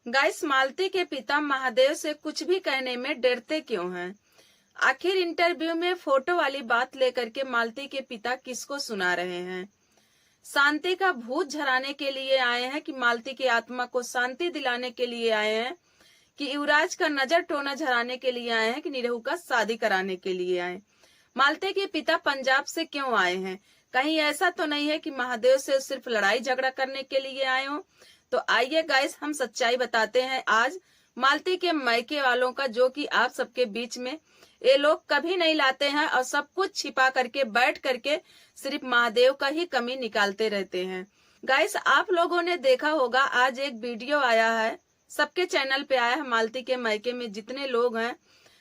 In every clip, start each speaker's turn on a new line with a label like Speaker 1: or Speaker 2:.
Speaker 1: Guys, मालती के पिता महादेव से कुछ भी कहने में डरते क्यों हैं? आखिर इंटरव्यू में फोटो वाली बात लेकर के मालती के पिता किसको सुना रहे हैं? शांति का भूत झराने के लिए आए हैं कि मालती की आत्मा को शांति दिलाने के लिए आए हैं कि युवराज का नजर टोना झराने के लिए आए हैं कि निरहू का शादी कराने के लिए आए? मालती के पिता पंजाब से क्यों आए हैं? कहीं ऐसा तो नहीं है कि महादेव से सिर्फ लड़ाई झगड़ा करने के लिए आए हो? तो आइए गाइस, हम सच्चाई बताते हैं आज मालती के मायके वालों का, जो कि आप सबके बीच में ये लोग कभी नहीं लाते हैं और सब कुछ छिपा करके बैठ करके सिर्फ महादेव का ही कमी निकालते रहते हैं। गाइस, आप लोगों ने देखा होगा, आज एक वीडियो आया है, सबके चैनल पे आया है। मालती के मायके में जितने लोग हैं,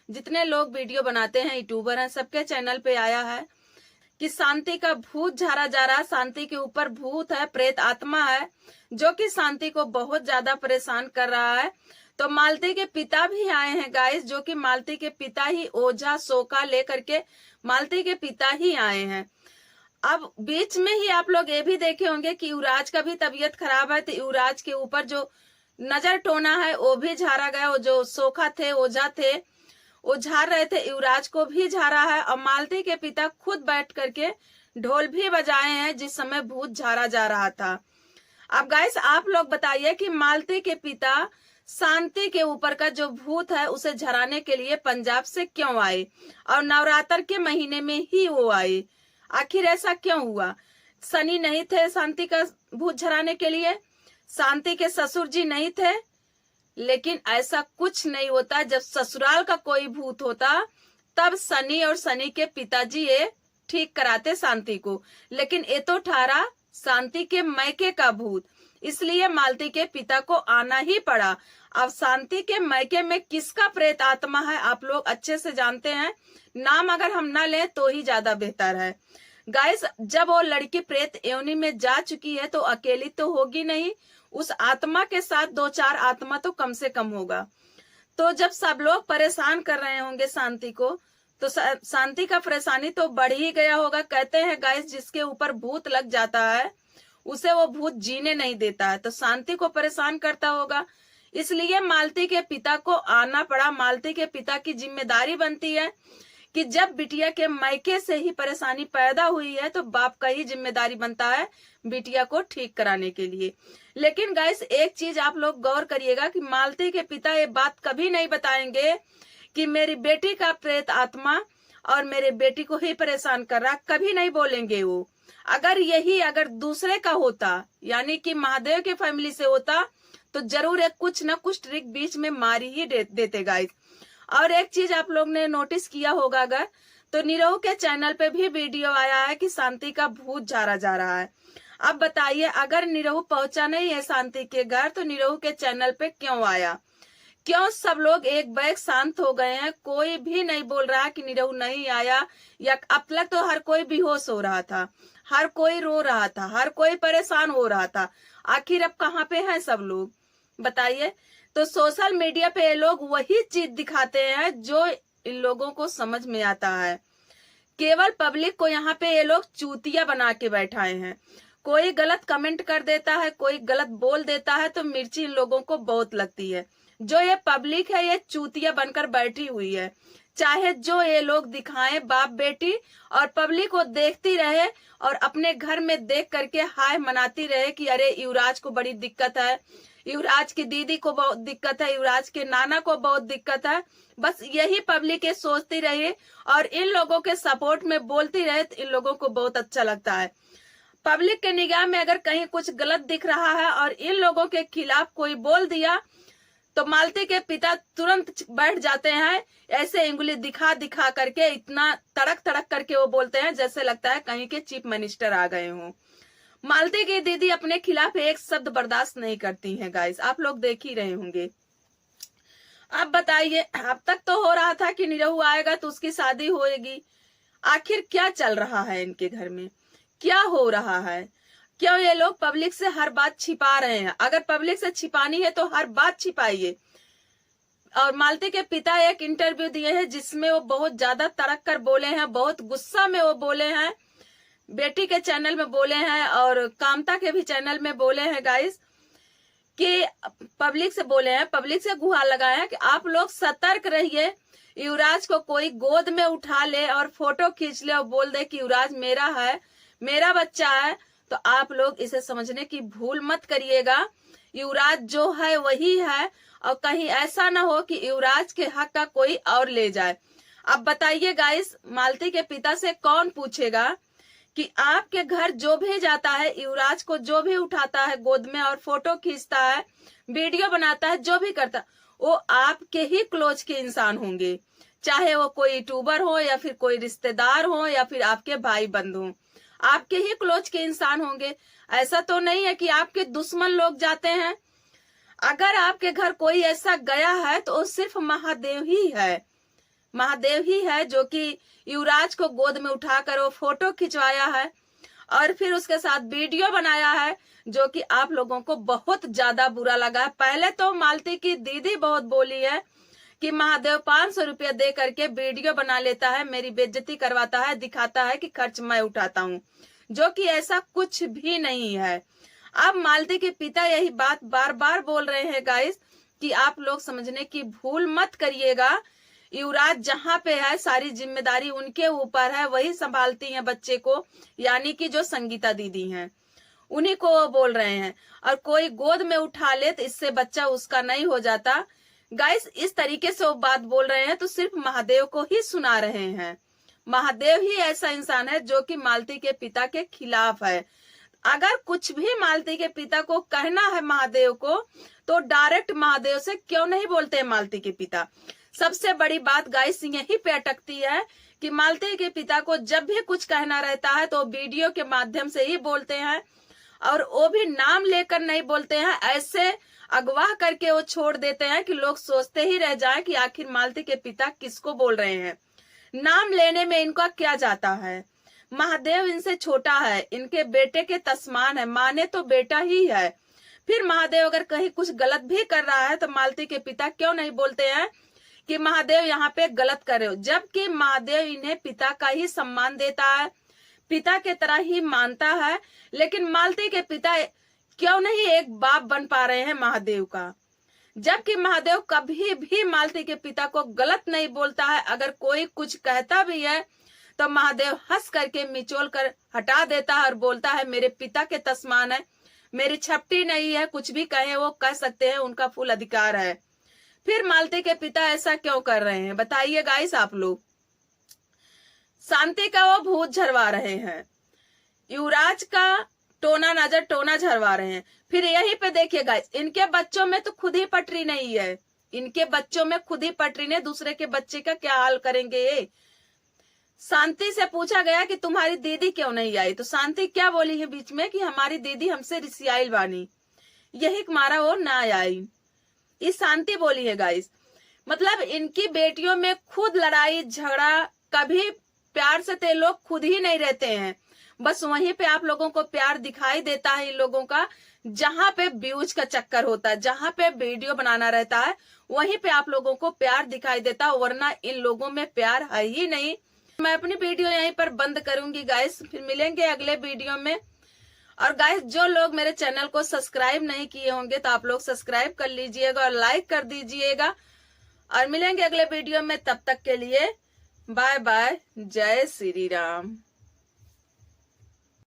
Speaker 1: जितने लोग वीडियो बनाते हैं, यूट्यूबर हैं, सबके चैनल पे आया है कि शांति का भूत झाड़ा जा रहा है। शांति के ऊपर भूत है, प्रेत आत्मा है, जो कि शांति को बहुत ज्यादा परेशान कर रहा है। तो मालती के पिता भी आए हैं गाइस, जो कि मालती के पिता ही ओझा सोका लेकर के मालती के पिता ही आए हैं। अब बीच में ही आप लोग ये भी देखे होंगे कि युवराज का भी तबीयत खराब है, तो युवराज के ऊपर जो नजर टोना है वो भी झाड़ा गया। वो जो सोखा थे, ओझा थे, वो झाड़ रहे थे, युवराज को भी झाड़ा है। और मालती के पिता खुद बैठ करके ढोल भी बजाए हैं जिस समय भूत झाड़ा जा रहा था। अब गाइस, आप लोग बताइए कि मालती के पिता शांति के ऊपर का जो भूत है उसे झराने के लिए पंजाब से क्यों आए और नवरात्र के महीने में ही वो आए? आखिर ऐसा क्यों हुआ? शनि नहीं थे शांति का भूत झराने के लिए? शांति के ससुर जी नहीं थे? लेकिन ऐसा कुछ नहीं होता। जब ससुराल का कोई भूत होता तब शनि और शनि के पिताजी ये ठीक कराते शांति को, लेकिन ये तो ठहरा शांति के मायके का भूत, इसलिए मालती के पिता को आना ही पड़ा। अब शांति के मायके में किसका प्रेत आत्मा है आप लोग अच्छे से जानते हैं। नाम अगर हम ना लें तो ही ज्यादा बेहतर है। गाइस, जब वो लड़की प्रेत योनि में जा चुकी है तो अकेली तो होगी नहीं, उस आत्मा के साथ 2-4 आत्मा तो कम से कम होगा। तो जब सब लोग परेशान कर रहे होंगे शांति को, तो शांति का परेशानी तो बढ़ ही गया होगा। कहते हैं गाइस, जिसके ऊपर भूत लग जाता है उसे वो भूत जीने नहीं देता है, तो शांति को परेशान करता होगा, इसलिए मालती के पिता को आना पड़ा। मालती के पिता की जिम्मेदारी बनती है कि जब बिटिया के मायके से ही परेशानी पैदा हुई है तो बाप का ही जिम्मेदारी बनता है बिटिया को ठीक कराने के लिए। लेकिन गाइस, एक चीज आप लोग गौर करिएगा कि मालती के पिता ये बात कभी नहीं बताएंगे कि मेरी बेटी का प्रेत आत्मा और मेरे बेटी को ही परेशान कर रहा, कभी नहीं बोलेंगे वो। अगर दूसरे का होता, यानी कि महादेव के फैमिली से होता, तो जरूर एक कुछ न कुछ ट्रिक बीच में मारी ही देते गाइस। और एक चीज आप लोग ने नोटिस किया होगा अगर, तो निरहू के चैनल पे भी वीडियो आया है कि शांति का भूत झाड़ा जा रहा है। अब बताइए, अगर निरहू पहुंचा नहीं है शांति के घर तो निरहू के चैनल पे क्यों आया? क्यों सब लोग एक बैग शांत हो गए हैं? कोई भी नहीं बोल रहा कि निरहू नहीं आया, या अब तक तो हर कोई बेहोश हो रहा था, हर कोई रो रहा था, हर कोई परेशान हो रहा था। आखिर अब कहाँ पे हैं सब लोग, बताइए। तो सोशल मीडिया पे ये लोग वही चीज दिखाते हैं जो इन लोगों को समझ में आता है। केवल पब्लिक को यहाँ पे ये लोग चूतिया बना के बैठाए हैं। कोई गलत कमेंट कर देता है, कोई गलत बोल देता है तो मिर्ची इन लोगों को बहुत लगती है। जो ये पब्लिक है ये चूतिया बनकर बैठी हुई है। चाहे जो ये लोग दिखाएं बाप बेटी, और पब्लिक को देखती रहे और अपने घर में देख करके हाय मनाती रहे कि अरे युवराज को बड़ी दिक्कत है, युवराज की दीदी को बहुत दिक्कत है, युवराज के नाना को बहुत दिक्कत है। बस यही पब्लिक ये सोचती रहे और इन लोगों के सपोर्ट में बोलती रहे तो इन लोगों को बहुत अच्छा लगता है। पब्लिक के निगाह में अगर कहीं कुछ गलत दिख रहा है और इन लोगों के खिलाफ कोई बोल दिया तो मालती के पिता तुरंत बैठ जाते हैं, ऐसे उंगली दिखा दिखा करके, इतना तड़क तड़क करके वो बोलते हैं जैसे लगता है कहीं के चीफ मिनिस्टर आ गए हों। मालती की दीदी अपने खिलाफ एक शब्द बर्दाश्त नहीं करती हैं गाइस, आप लोग देख ही रहे होंगे। अब बताइए, अब तक तो हो रहा था कि निरहू आएगा तो उसकी शादी होएगी। आखिर क्या चल रहा है इनके घर में, क्या हो रहा है? क्यों ये लोग पब्लिक से हर बात छिपा रहे हैं? अगर पब्लिक से छिपानी है तो हर बात छिपाइए। और मालती के पिता एक इंटरव्यू दिए हैं जिसमें वो बहुत ज्यादा तड़क कर बोले हैं, बहुत गुस्सा में वो बोले हैं, बेटी के चैनल में बोले हैं और कामता के भी चैनल में बोले हैं गाइस कि पब्लिक से बोले हैं, पब्लिक से गुहार लगाए हैं कि आप लोग सतर्क रहिए। युवराज को कोई गोद में उठा ले और फोटो खींच ले और बोल दे कि युवराज मेरा है, मेरा बच्चा है, तो आप लोग इसे समझने की भूल मत करिएगा। युवराज जो है वही है, और कहीं ऐसा ना हो कि युवराज के हक का कोई और ले जाए। अब बताइए गाइस, मालती के पिता से कौन पूछेगा कि आपके घर जो भी जाता है, युवराज को जो भी उठाता है गोद में और फोटो खींचता है, वीडियो बनाता है, जो भी करता, वो आपके ही क्लोज के इंसान होंगे, चाहे वो कोई यूट्यूबर हो या फिर कोई रिश्तेदार हो या फिर आपके भाई बंधु, आपके ही क्लोज के इंसान होंगे। ऐसा तो नहीं है कि आपके दुश्मन लोग जाते हैं। अगर आपके घर कोई ऐसा गया है तो वो सिर्फ महादेव ही है, महादेव ही है जो कि युवराज को गोद में उठाकर वो फोटो खिंचवाया है और फिर उसके साथ वीडियो बनाया है, जो कि आप लोगों को बहुत ज्यादा बुरा लगा है। पहले तो मालती की दीदी बहुत बोली है कि महादेव 500 रुपया दे करके वीडियो बना लेता है, मेरी बेइज्जती करवाता है, दिखाता है कि खर्च मैं उठाता हूँ, जो कि ऐसा कुछ भी नहीं है। अब मालती के पिता यही बात बार बार बोल रहे हैं गाइस कि आप लोग समझने की भूल मत करिएगा। युवराज जहाँ पे है सारी जिम्मेदारी उनके ऊपर है, वही संभालती हैं बच्चे को, यानी कि जो संगीता दीदी हैं, उन्हीं को वो बोल रहे हैं। और कोई गोद में उठा ले तो इससे बच्चा उसका नहीं हो जाता। गाइस इस तरीके से वो बात बोल रहे हैं तो सिर्फ महादेव को ही सुना रहे हैं। महादेव ही ऐसा इंसान है जो कि मालती के पिता के खिलाफ है। अगर कुछ भी मालती के पिता को कहना है महादेव को, तो डायरेक्ट महादेव से क्यों नहीं बोलते हैं मालती के पिता। सबसे बड़ी बात गाइस यही पे अटकती है कि मालती के पिता को जब भी कुछ कहना रहता है तो वीडियो के माध्यम से ही बोलते हैं, और वो भी नाम लेकर नहीं बोलते हैं, ऐसे अगवा करके वो छोड़ देते हैं कि लोग सोचते ही रह जाएं कि आखिर मालती के पिता किसको बोल रहे हैं। नाम लेने में इनका क्या जाता है। महादेव इनसे छोटा है, इनके बेटे के तस्मान है, माने तो बेटा ही है। फिर महादेव अगर कहीं कुछ गलत भी कर रहा है तो मालती के पिता क्यों नहीं बोलते हैं कि महादेव यहाँ पे गलत कर रहे हो, जबकि महादेव इन्हें पिता का ही सम्मान देता है, पिता के तरह ही मानता है। लेकिन मालती के पिता क्यों नहीं एक बाप बन पा रहे हैं महादेव का, जबकि महादेव कभी भी मालती के पिता को गलत नहीं बोलता है। अगर कोई कुछ कहता भी है तो महादेव हंस करके मिचोल कर हटा देता है और बोलता है मेरे पिता के तस्मान है, मेरी छपटी नहीं है, कुछ भी कहे वो कह सकते हैं, उनका फुल अधिकार है। फिर मालती के पिता ऐसा क्यों कर रहे हैं बताइए गाइस आप लोग। शांति का वो भूत झरवा रहे हैं, युवराज का टोना झरवा रहे हैं। फिर यहीं पे देखिए गाइस, इनके बच्चों में तो खुद ही पटरी नहीं है, इनके बच्चों में खुद ही पटरी नहीं, दूसरे के बच्चे का क्या हाल करेंगे ये। शांति से पूछा गया कि तुम्हारी दीदी क्यों नहीं आई, तो शांति क्या बोली है बीच में कि हमारी दीदी हमसे रिसियाइल बानी, यही मारा वो ना आई, ये शांति बोली है गाइस। मतलब इनकी बेटियों में खुद लड़ाई झगड़ा, कभी प्यार से ते लोग खुद ही नहीं रहते हैं, बस वहीं पे आप लोगों को प्यार दिखाई देता है इन लोगों का, जहां पे व्यूज का चक्कर होता है, जहां पे वीडियो बनाना रहता है, वहीं पे आप लोगों को प्यार दिखाई देता है, वरना इन लोगों में प्यार है ही नहीं। मैं अपनी वीडियो यहीं पर बंद करूंगी गाइस, फिर मिलेंगे अगले वीडियो में। और गाइस जो लोग मेरे चैनल को सब्सक्राइब नहीं किए होंगे तो आप लोग सब्सक्राइब कर लीजिएगा और लाइक कर दीजिएगा, और मिलेंगे अगले वीडियो में। तब तक के लिए बाय बाय, जय श्री राम।